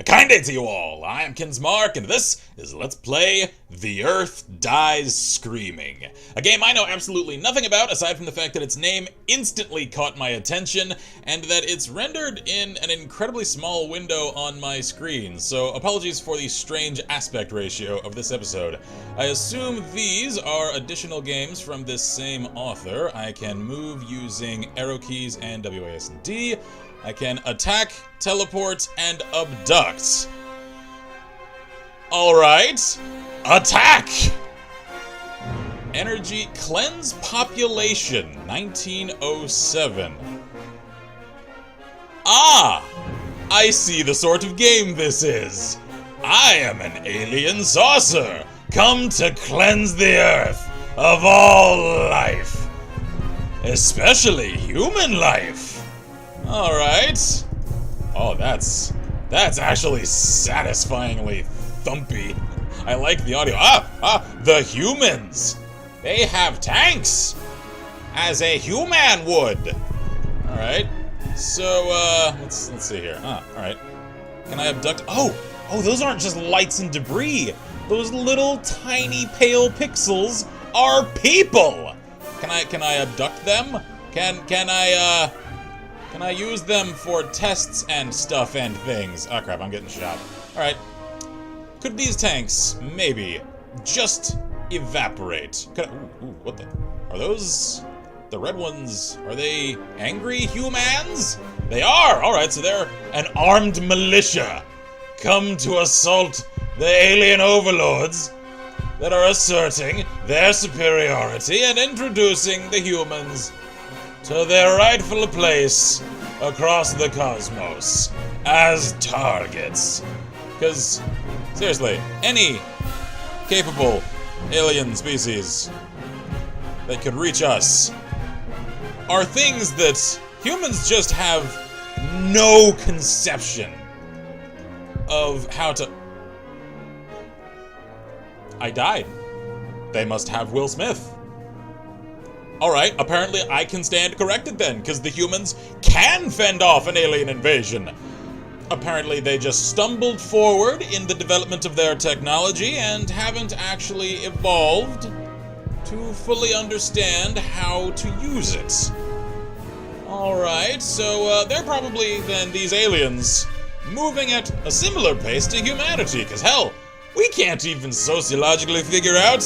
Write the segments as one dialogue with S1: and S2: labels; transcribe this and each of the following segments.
S1: A kind day to you all. I am Kinsmark, and this is Let's Play The Earth Dies Screaming. A game I know absolutely nothing about, aside from the fact that its name instantly caught my attention, and that it's rendered in an incredibly small window on my screen, so apologies for the strange aspect ratio of this episode. I assume these are additional games from this same author. I can move using arrow keys and WASD. I can attack, teleport, and abduct. Alright. Attack! Energy Cleanse Population, 1907. Ah! I see the sort of game this is. I am an alien saucer, come to cleanse the Earth of all life. Especially human life. Alright. Oh, that's actually satisfyingly thumpy. I like the audio. The humans! They have tanks! As a human would! Alright. So, let's see here. Alright. Can I abduct? Oh, those aren't just lights and debris. Those little tiny pale pixels are people! Can I abduct them? Can I use them for tests and stuff and things? Oh crap, I'm getting shot. Alright. Could these tanks, maybe, just evaporate? What the? Are those the red ones? Are they angry humans? They are! Alright, so they're an armed militia. Come to assault the alien overlords that are asserting their superiority and introducing the humans to their rightful place across the cosmos as targets. Because, seriously, any capable alien species that could reach us are things that humans just have no conception of how to... I died. They must have Will Smith. Alright, apparently I can stand corrected then, because the humans can fend off an alien invasion. Apparently they just stumbled forward in the development of their technology and haven't actually evolved to fully understand how to use it. Alright, so they're probably then these aliens moving at a similar pace to humanity, because hell, we can't even sociologically figure out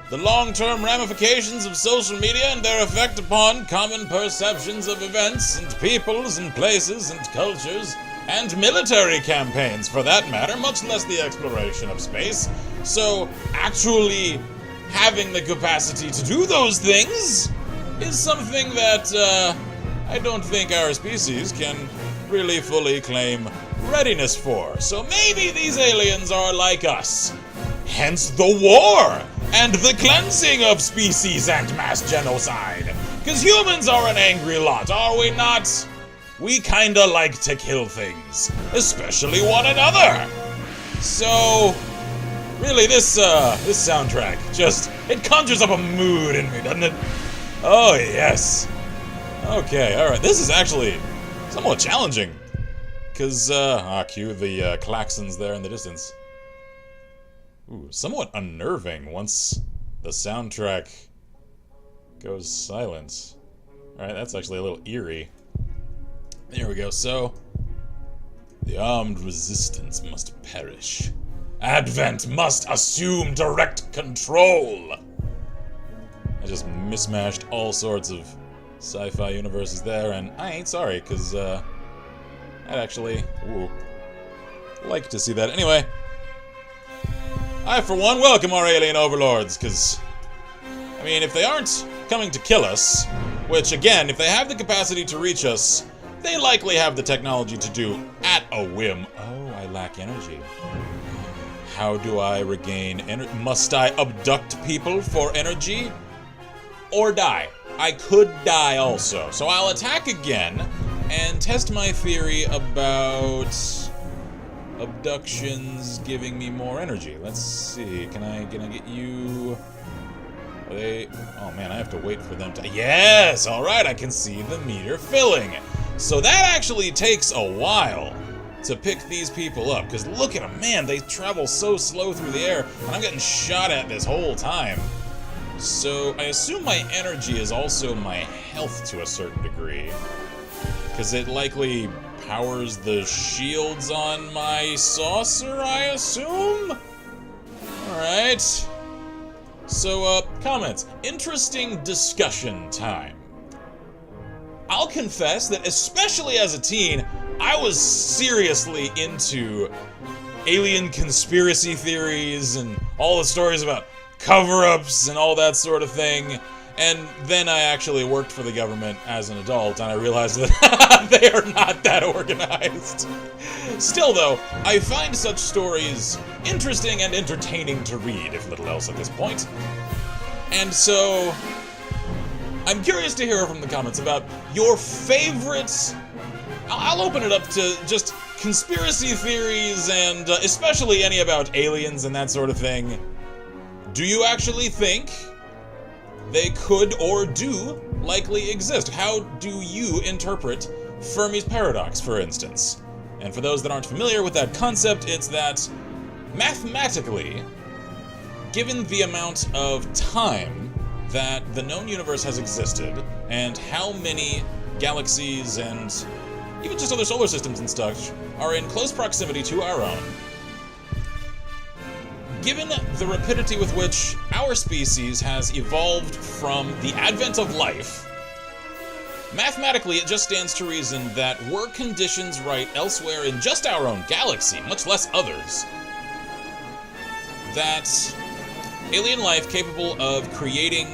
S1: the long-term ramifications of social media and their effect upon common perceptions of events and peoples and places and cultures and military campaigns, for that matter, much less the exploration of space. So, actually having the capacity to do those things is something that I don't think our species can really fully claim readiness for. So maybe these aliens are like us. Hence the war and the cleansing of species and mass genocide. Because humans are an angry lot, are we not? We kinda like to kill things, especially one another. So, really, this soundtrack just, it conjures up a mood in me, doesn't it? Oh, yes. Okay, alright, this is actually somewhat challenging. Because, cue the klaxons there in the distance. Ooh, somewhat unnerving once the soundtrack goes silent. Alright, that's actually a little eerie. There we go, so... The armed resistance must perish. Advent must assume direct control! I just mismatched all sorts of sci-fi universes there, and I ain't sorry, because, I'd actually, like to see that. Anyway, I, for one, welcome our alien overlords, because, I mean, if they aren't coming to kill us, which, again, if they have the capacity to reach us, they likely have the technology to do at a whim. Oh, I lack energy. How do I regain energy? Must I abduct people for energy? Or die? I could die also. So I'll attack again and test my theory about abductions giving me more energy. Let's see. Can I get you? Are they? Oh man, I have to wait for them to. Yes! Alright, I can see the meter filling. So that actually takes a while. to pick these people up. Because look at them, man, they travel so slow through the air, and I'm getting shot at this whole time. So I assume my energy is also my health to a certain degree. Because it likely powers the shields on my saucer, I assume? Alright. So, comments. Interesting discussion time. I'll confess that, especially as a teen, I was seriously into alien conspiracy theories and all the stories about cover-ups and all that sort of thing. And then I actually worked for the government as an adult, and I realized that they are not that organized. Still, though, I find such stories interesting and entertaining to read, if little else at this point. And so, I'm curious to hear from the comments about your favorites. I'll open it up to just conspiracy theories, and especially any about aliens and that sort of thing. Do you actually think they could or do likely exist? How do you interpret Fermi's paradox, for instance? And for those that aren't familiar with that concept, it's that mathematically, given the amount of time that the known universe has existed, and how many galaxies and even just other solar systems and such are in close proximity to our own, given the rapidity with which our species has evolved from the advent of life, mathematically it just stands to reason that were conditions right elsewhere in just our own galaxy, much less others, that alien life capable of creating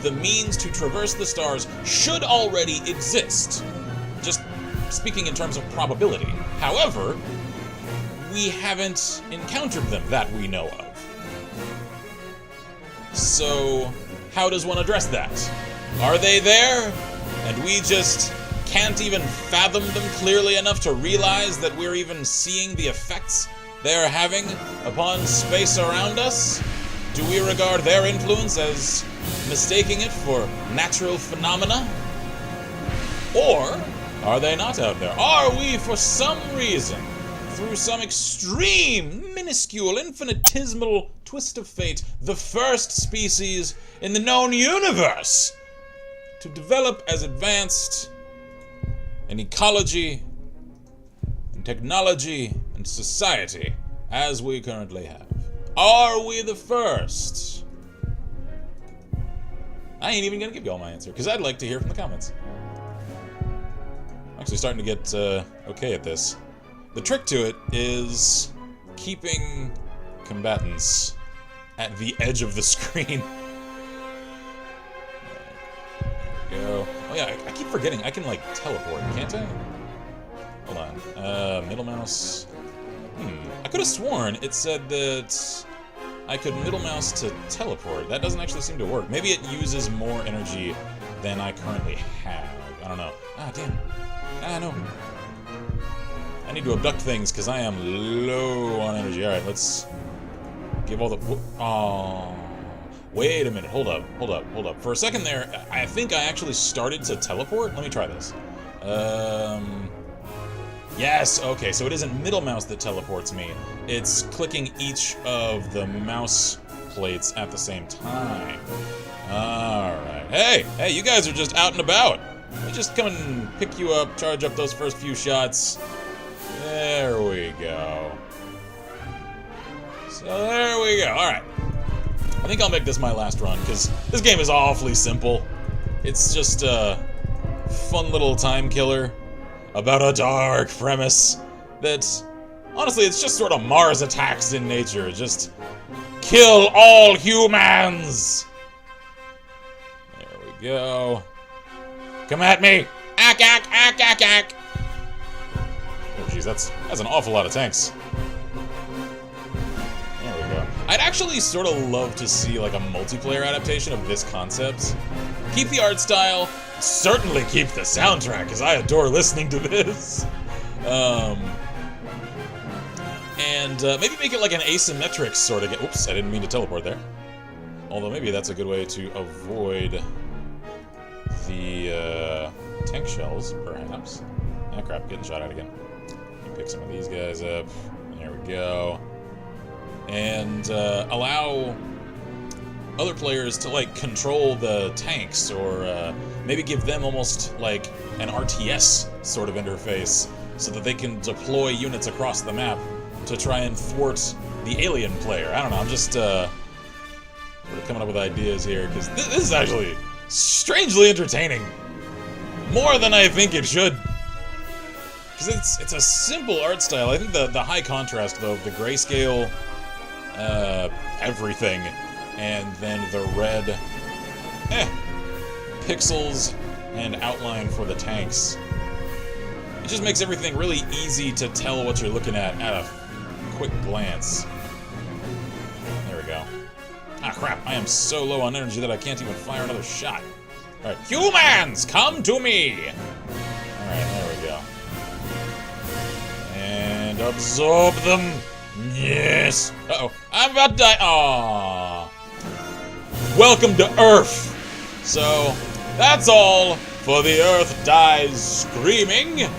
S1: the means to traverse the stars should already exist, just speaking in terms of probability. However, we haven't encountered them that we know of. So, how does one address that? Are they there, and we just can't even fathom them clearly enough to realize that we're even seeing the effects they're having upon space around us? Do we regard their influence as mistaking it for natural phenomena? Or are they not out there? Are we, for some reason, through some extreme, minuscule, infinitesimal twist of fate, the first species in the known universe to develop as advanced an ecology and technology and society as we currently have? Are we the first? I ain't even gonna give y'all my answer, because I'd like to hear from the comments. I'm actually starting to get okay at this. The trick to it is keeping combatants at the edge of the screen. There we go. Oh yeah, I keep forgetting I can, like, teleport, can't I? Hold on. Middle mouse. I could have sworn it said that I could middle mouse to teleport. That doesn't actually seem to work. Maybe it uses more energy than I currently have. I don't know. Ah, damn. Ah, no. I need to abduct things because I am low on energy. Alright, let's give all the... Oh, wait a minute. Hold up. For a second there, I think I actually started to teleport. Let me try this. Yes, okay, so it isn't middle mouse that teleports me. It's clicking each of the mouse plates at the same time. Alright. Hey, you guys are just out and about. Let me just come and pick you up, charge up those first few shots. There we go. So there we go. Alright. I think I'll make this my last run, because this game is awfully simple. It's just a fun little time killer about a dark premise that, honestly, it's just sort of Mars Attacks in nature. Just kill all humans! There we go. Come at me! Ack, ack, ack, ack, ack! Oh, jeez, that's an awful lot of tanks. There we go. I'd actually sort of love to see, like, a multiplayer adaptation of this concept. Keep the art style, certainly keep the soundtrack, because I adore listening to this. And maybe make it like an asymmetric sort of... Oops, I didn't mean to teleport there. Although maybe that's a good way to avoid the tank shells, perhaps. Ah, crap, getting shot at again. Pick some of these guys up. There we go. And allow other players to like control the tanks, or maybe give them almost like an RTS sort of interface so that they can deploy units across the map to try and thwart the alien player. I don't know, I'm just sort of coming up with ideas here, because this is actually strangely entertaining. More than I think it should. Because it's a simple art style. I think the high contrast, though, of the grayscale, everything, and then the red, pixels and outline for the tanks. It just makes everything really easy to tell what you're looking at a quick glance. There we go. Ah, crap. I am so low on energy that I can't even fire another shot. Alright, humans, come to me! Alright, there we go. And absorb them! Yes! Uh-oh, I'm about to die! Aww. Welcome to Earth! So, that's all for The Earth Dies Screaming.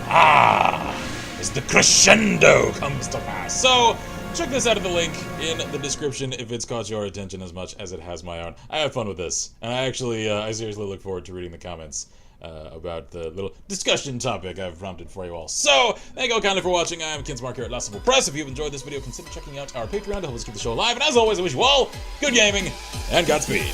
S1: As the crescendo comes to pass. So, check this out at the link in the description if it's caught your attention as much as it has my own. I have fun with this, and I actually, I seriously look forward to reading the comments about the little discussion topic I've prompted for you all. So, thank you all kindly for watching. I am Kinsmark here at Last Civil Press. If you've enjoyed this video, consider checking out our Patreon to help us keep the show alive. And as always, I wish you all good gaming and Godspeed.